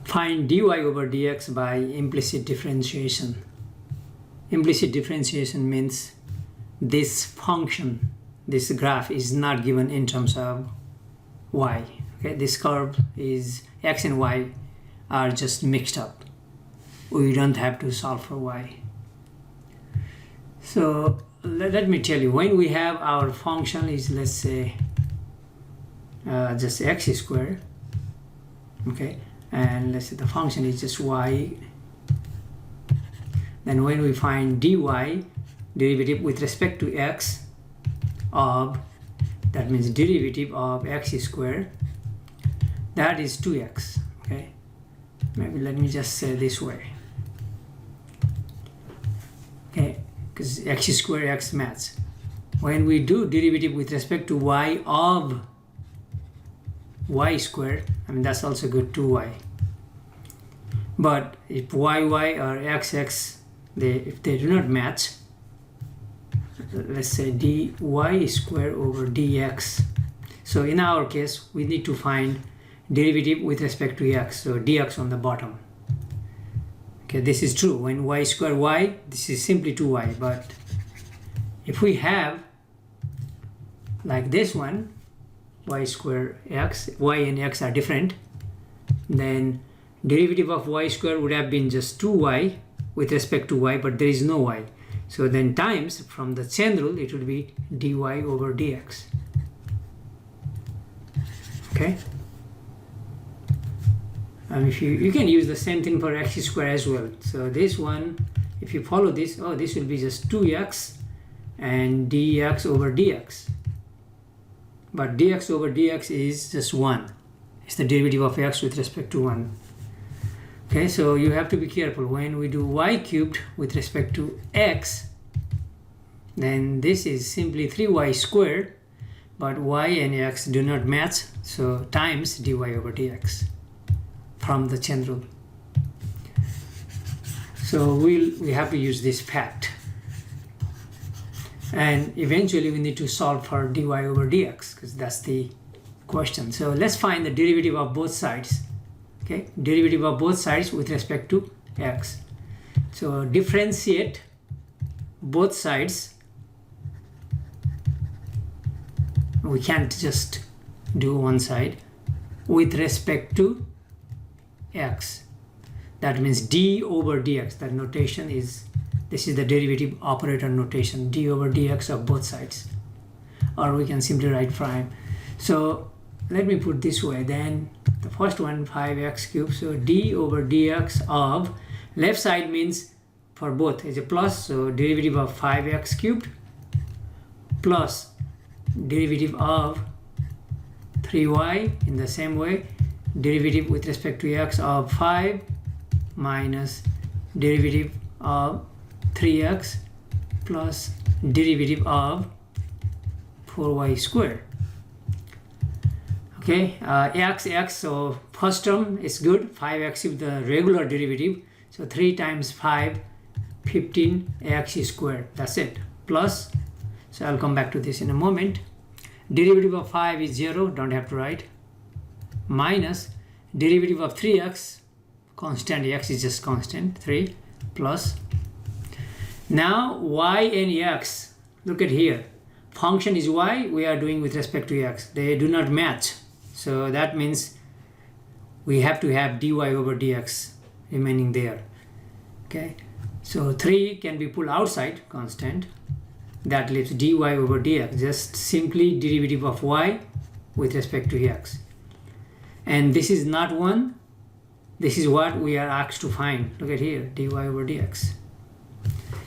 Find dy over dx by implicit differentiation. Implicit differentiation means this function, this graph is not given in terms of y. Okay, this curve is x and y are just mixed up. We don't have to solve for y. So let me tell you, when we have our function is, let's say, just x squared, okay, and let's say the function is just y, then when we find dy, derivative with respect to x of, that means derivative of x squared, that is 2x, okay. Maybe let me just say this way, okay, because x squared, x match. When we do derivative with respect to y of y squared, I mean that's also good, 2y. But if y or x, if they do not match, let's say dy squared over dx. So in our case, we need to find derivative with respect to x, so dx on the bottom. Okay, this is true. When y squared y, this is simply 2y. But if we have like this one, y squared x, y and x are different, then derivative of y squared would have been just 2y with respect to y, but there is no y. So then times, from the chain rule, it would be dy over dx. Okay? And if you can use the same thing for x squared as well. So this one, if you follow this, this will be just 2x and dx over dx. But dx over dx is just 1. It's the derivative of x with respect to 1. Okay, so you have to be careful. When we do y cubed with respect to x, then this is simply 3y squared, but y and x do not match, so times dy over dx from the chain rule. So we have to use this fact. And eventually we need to solve for dy over dx, because that's the question. So let's find the derivative of both sides. Okay, derivative of both sides with respect to x. So differentiate both sides. We can't just do one side with respect to x. That means d over dx. That notation is, this is the derivative operator notation, d over dx of both sides. Or we can simply write prime. So let me put this way then. The first one, 5x cubed, so d over dx of, left side means for both is a plus, so derivative of 5x cubed plus derivative of 3y, in the same way, derivative with respect to x of 5 minus derivative of 3x plus derivative of 4y squared. Okay, x, so first term is good, 5x is the regular derivative, so 3 times 5, 15x squared, that's it, plus, so I'll come back to this in a moment, derivative of 5 is 0, don't have to write, minus derivative of 3x, constant, x is just constant, 3, plus, now y and x, look at here, function is y, we are doing with respect to x, they do not match. So that means we have to have dy over dx remaining there. Okay, so 3 can be pulled outside, constant. That leaves dy over dx, just simply derivative of y with respect to x. And this is not 1. This is what we are asked to find. Look at here, dy over dx.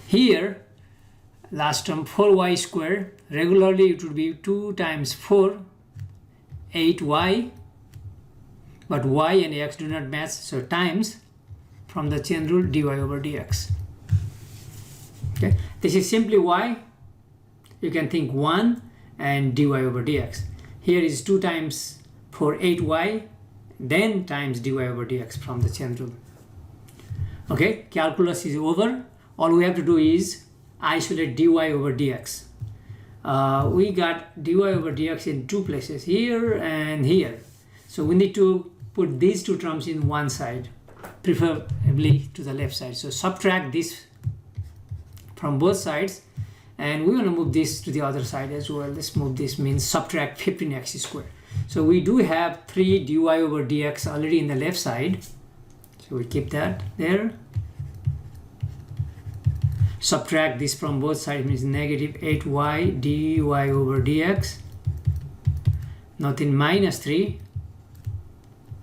Here, last term 4y squared, regularly it would be 2 times 4, 8y, but y and x do not match, so times from the chain rule dy over dx. Okay, this is simply y. You can think 1 and dy over dx. Here is 2 times 4, 8y, then times dy over dx from the chain rule. Okay, calculus is over. All we have to do is isolate dy over dx. We got dy over dx in 2 places, here and here. So we need to put these two terms in one side, preferably to the left side. So subtract this from both sides, and we want to move this to the other side as well. Let's move this, means subtract 15x squared. So we do have 3 dy over dx already in the left side, so we keep that there. Subtract this from both sides, means negative 8y dy over dx, nothing, minus 3.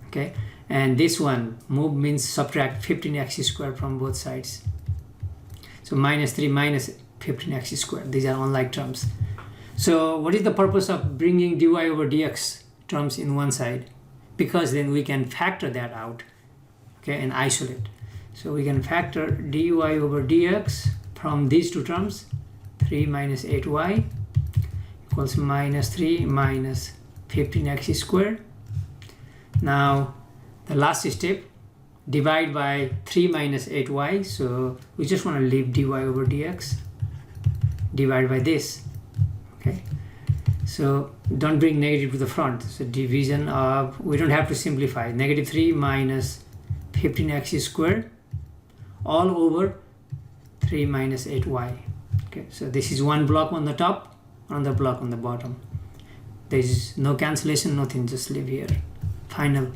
Okay, and this one move means subtract 15x squared from both sides. So minus 3 minus 15x squared, these are unlike terms. So what is the purpose of bringing dy over dx terms in one side? Because then we can factor that out, okay, and isolate. So we can factor dy over dx from these two terms, 3 minus 8y equals minus 3 minus 15x squared. Now the last step, divide by 3 minus 8y, so we just want to leave dy over dx, divide by this. Okay, so don't bring negative to the front, so division of, we don't have to simplify, negative 3 minus 15x squared all over 3 minus 8y. Okay, so this is one block on the top, another block on the bottom. There is no cancellation, nothing, just leave here. Final.